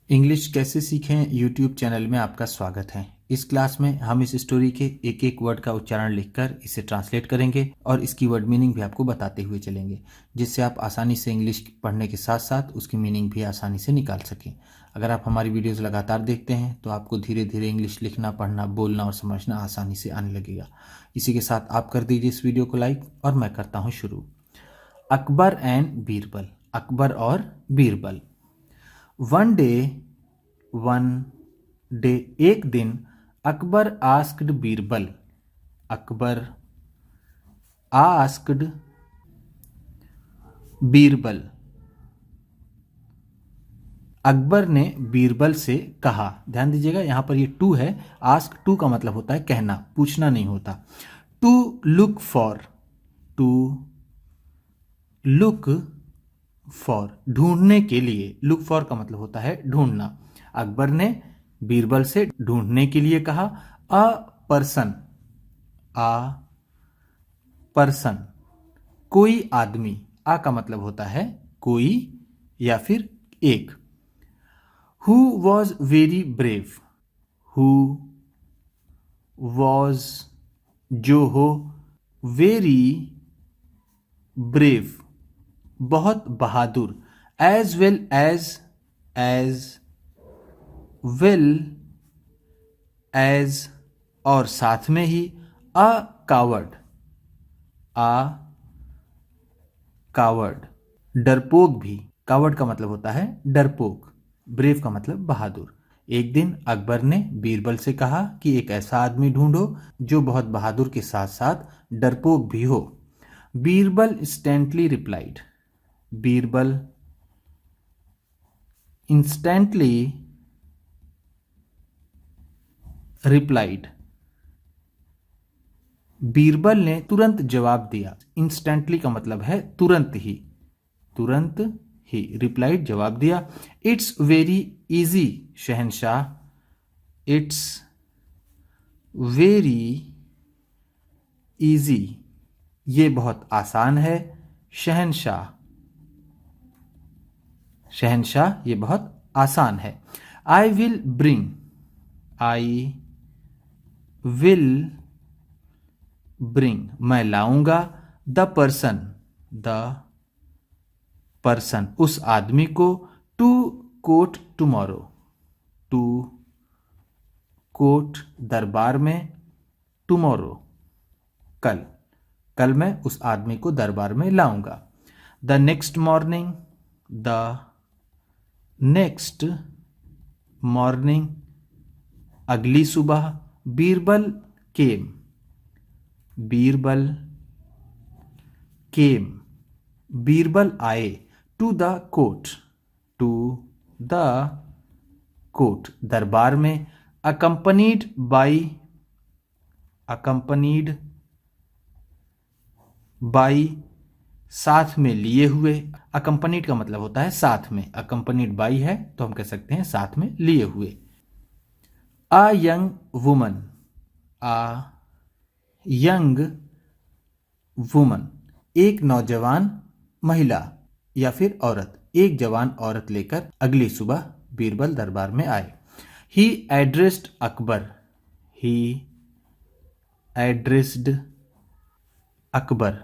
English कैसे सीखें YouTube channel में आपका स्वागत है। इस क्लास में हम इस स्टोरी के एक एक वर्ड का उच्चारण लिखकर इसे ट्रांसलेट करेंगे और इसकी वर्ड मीनिंग भी आपको बताते हुए चलेंगे, जिससे आप आसानी से इंग्लिश पढ़ने के साथ साथ उसकी मीनिंग भी आसानी से निकाल सकें। अगर आप हमारी वीडियोज़ लगातार देखते हैं तो आपको धीरे धीरे इंग्लिश लिखना, पढ़ना, बोलना और समझना आसानी से आने लगेगा। इसी के साथ आप कर दीजिए इस वीडियो को लाइक और मैं करता हूँ शुरू। अकबर एंड बीरबल। अकबर और बीरबल। वन डे एक दिन अकबर आस्क्ड बीरबल। अकबर आस्क्ड बीरबल। अकबर ने बीरबल से कहा। ध्यान दीजिएगा, यहां पर ये टू है। आस्क टू का मतलब होता है कहना, पूछना नहीं होता। To look for. To look for, ढूंढने के लिए। लुक फॉर का मतलब होता है ढूंढना। अकबर ने बीरबल से ढूंढने के लिए कहा। A person. आ पर्सन, कोई आदमी। आ का मतलब होता है कोई या फिर एक। Who was very brave. Who was, जो हो, वेरी ब्रेव, बहुत बहादुर। एज वेल एज, और साथ में ही अ कावर्ड। डरपोक भी। कावर्ड का मतलब होता है डरपोक, ब्रेव का मतलब बहादुर। एक दिन अकबर ने बीरबल से कहा कि एक ऐसा आदमी ढूंढो जो बहुत बहादुर के साथ साथ डरपोक भी हो। Birbal instantly replied. Birbal instantly replied. Birbal ने तुरंत जवाब दिया। इंस्टेंटली का मतलब है तुरंत ही। तुरंत ही, रिप्लाइड जवाब दिया। इट्स वेरी इजी शहनशाह। इट्स वेरी इजी, ये बहुत आसान है। शहनशाह। शहनशाह, ये बहुत आसान है। I will bring. I will bring, मैं लाऊंगा। द पर्सन, उस आदमी को। To court tomorrow. To court, दरबार में। टुमारो, कल मैं उस आदमी को दरबार में लाऊंगा। The next morning. The next morning, अगली सुबह। बीरबल केम। बीरबल केम, बीरबल आए। To the court. To the court, दरबार में। अकम्पनीड बाई, साथ में लिए हुए। अकम्पनीड का मतलब होता है साथ में। अकम्पनीड बाई है तो हम कह सकते हैं साथ में लिए हुए। A young woman. A young woman, एक नौजवान महिला या फिर औरत। एक जवान औरत लेकर अगली सुबह बीरबल दरबार में आए। ही एड्रेस्ड अकबर। ही एड्रेस्ड अकबर,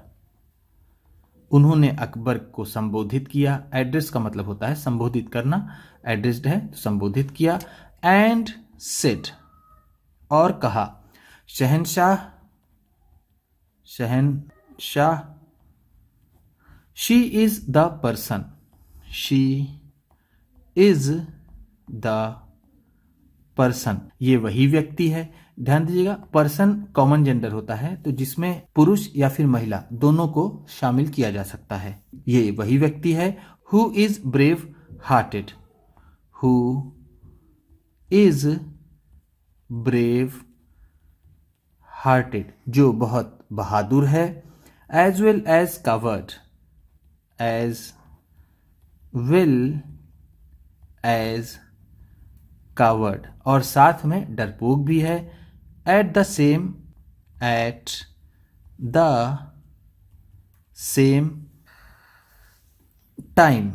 उन्होंने अकबर को संबोधित किया। एड्रेस का मतलब होता है संबोधित करना। एड्रेस्ड है तो संबोधित किया। एंड सेड, और कहा। शहनशाह। She is the person. She is the person, ये वही व्यक्ति है। ध्यान दीजिएगा, पर्सन कॉमन जेंडर होता है तो जिसमें पुरुष या फिर महिला दोनों को शामिल किया जा सकता है। ये वही व्यक्ति है। Who is brave hearted. Who is brave hearted, जो बहुत बहादुर है। As well as coward. As well as coward, और साथ में डरपोक भी है। एट द सेम टाइम,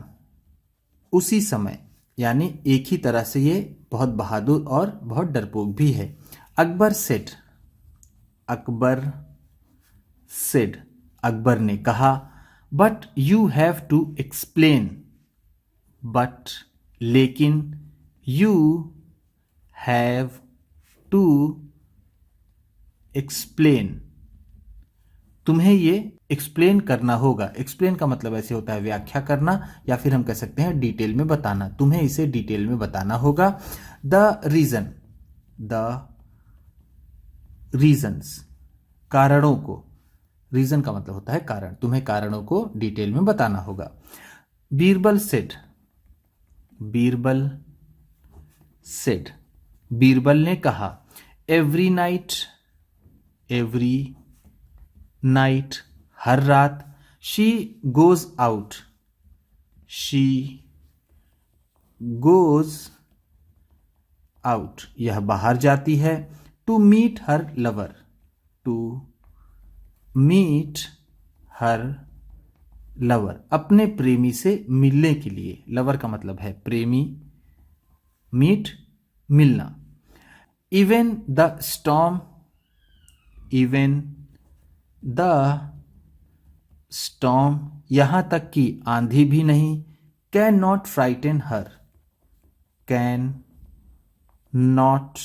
उसी समय यानी एक ही तरह से ये बहुत बहादुर और बहुत डरपोक भी है। अकबर सेड, अकबर सेड, अकबर ने कहा, but you have to explain, but लेकिन, यू हैव टू एक्सप्लेन, तुम्हें ये एक्सप्लेन करना होगा। एक्सप्लेन का मतलब ऐसे होता है व्याख्या करना, या फिर हम कह सकते हैं डिटेल में बताना। तुम्हें इसे डिटेल में बताना होगा। द रीजन, द रीजन्स, कारणों को, रीजन का मतलब होता है कारण, तुम्हें कारणों को डिटेल में बताना होगा। बीरबल सेड, बीरबल सेड, बीरबल ने कहा, एवरी नाइट, एवरी नाइट, हर रात, she goes out, she goes out, यह बाहर जाती है, to meet her lover, to meet her lover, अपने प्रेमी से मिलने के लिए। लवर का मतलब है प्रेमी, मीट मिलना। Even the storm, even the storm, यहां तक कि आंधी भी नहीं, can not frighten her, can not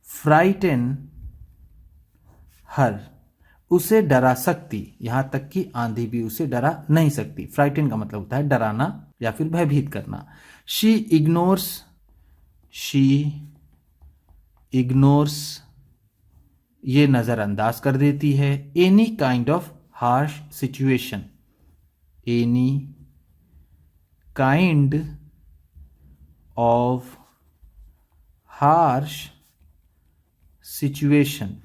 frighten her, उसे डरा सकती, यहां तक कि आंधी भी उसे डरा नहीं सकती। फ्राइटन का मतलब होता है डराना या फिर भयभीत करना। शी इग्नोर्स, शी इग्नोर्स, ये नजरअंदाज कर देती है, any kind of harsh situation, any kind of harsh situation,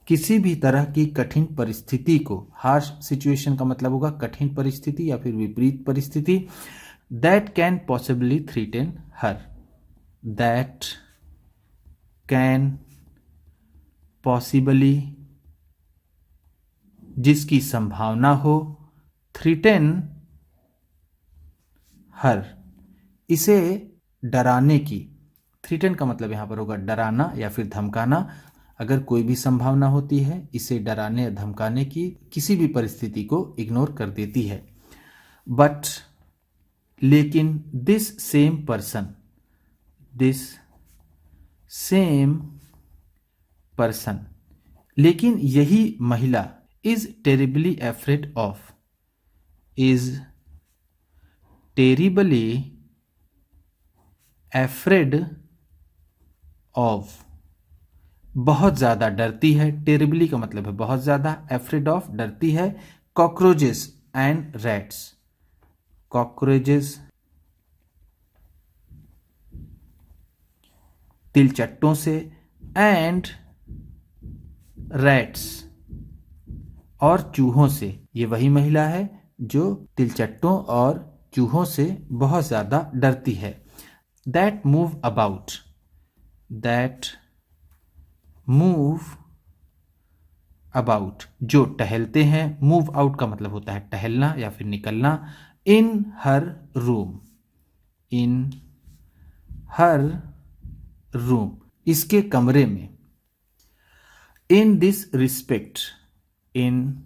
किसी भी तरह की कठिन परिस्थिति को। हार्श सिचुएशन का मतलब होगा कठिन परिस्थिति या फिर विपरीत परिस्थिति। That can possibly threaten her, that can possibly, जिसकी संभावना हो, थ्रीटन हर, इसे डराने की। थ्रीटन का मतलब यहां पर होगा डराना या फिर धमकाना। अगर कोई भी संभावना होती है इसे डराने या धमकाने की, किसी भी परिस्थिति को इग्नोर कर देती है। बट लेकिन, this same person, this same person, लेकिन यही महिला, is terribly afraid of, is terribly afraid of, बहुत ज्यादा डरती है। टेरिबली का मतलब है बहुत ज्यादा, एफ्रेड ऑफ डरती है। कॉकरोचेस एंड रैट्स, कॉकरोचेस तिलचट्टों से, एंड रैट्स और चूहों से। ये वही महिला है जो तिलचट्टों और चूहों से बहुत ज्यादा डरती है। That move about, that move about, जो टहलते हैं। मूव आउट का मतलब होता है टहलना या फिर निकलना। इन हर रूम, इन हर रूम, इसके कमरे में। In this respect, in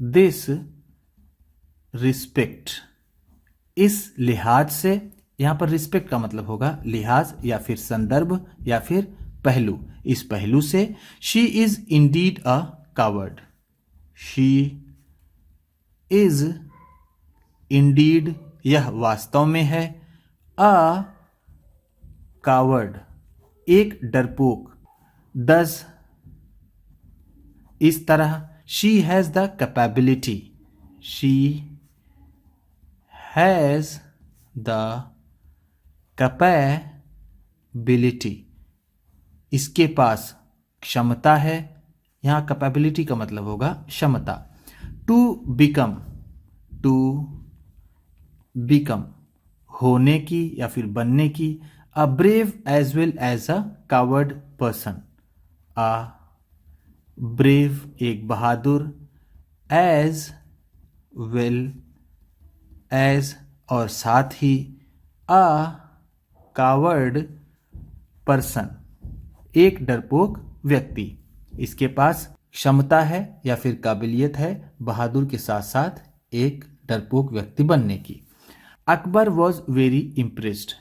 this respect, इस लिहाज से। यहां पर रिस्पेक्ट का मतलब होगा लिहाज या फिर संदर्भ या फिर पहलू, इस पहलू से। She is indeed a coward, she is Indeed, यह वास्तव में है। अ कावर्ड, एक डरपोक। दस, इस तरह। She has the capability, she has the capability, इसके पास क्षमता है। यहां कैपेबिलिटी का मतलब होगा क्षमता। टू बिकम, टू बिकम, होने की या फिर बनने की। A brave as well as a coward person, a brave, एक बहादुर, एज वेल एज और साथ ही अ कावर्ड पर्सन एक डरपोक व्यक्ति। इसके पास क्षमता है या फिर काबिलियत है बहादुर के साथ साथ एक डरपोक व्यक्ति बनने की। Akbar was very impressed.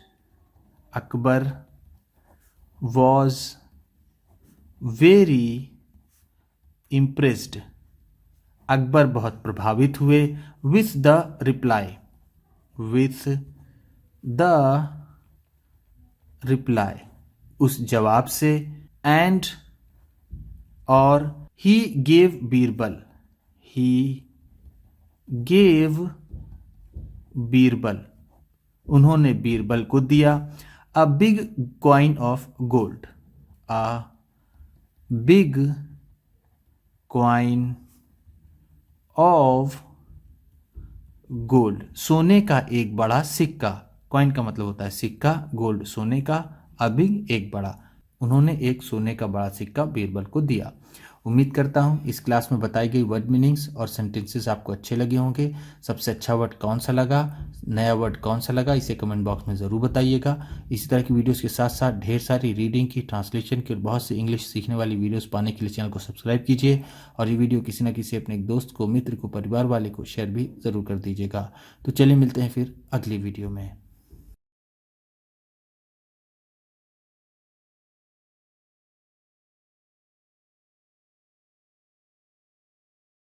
Akbar was very impressed. Akbar बहुत प्रभावित हुए with the reply. With the reply उस जवाब से। एंड और he gave Birbal. He gave Birbal उन्होंने बीरबल को दिया a big coin of gold. A big coin of gold सोने का एक बड़ा सिक्का। कॉइन का मतलब होता है सिक्का, गोल्ड सोने का, अ बिग एक बड़ा। उन्होंने एक सोने का बड़ा सिक्का बीरबल को दिया। उम्मीद करता हूँ इस क्लास में बताई गई वर्ड मीनिंग्स और सेंटेंसेस आपको अच्छे लगे होंगे। सबसे अच्छा वर्ड कौन सा लगा, नया वर्ड कौन सा लगा, इसे कमेंट बॉक्स में ज़रूर बताइएगा। इसी तरह की वीडियोस के साथ साथ ढेर सारी रीडिंग की, ट्रांसलेशन की और बहुत सी इंग्लिश सीखने वाली वीडियोस पाने के लिए चैनल को सब्सक्राइब कीजिए और ये वीडियो किसी न किसी अपने एक दोस्त को, मित्र को, परिवार वाले को शेयर भी ज़रूर कर दीजिएगा। तो चलिए मिलते हैं फिर अगली वीडियो में।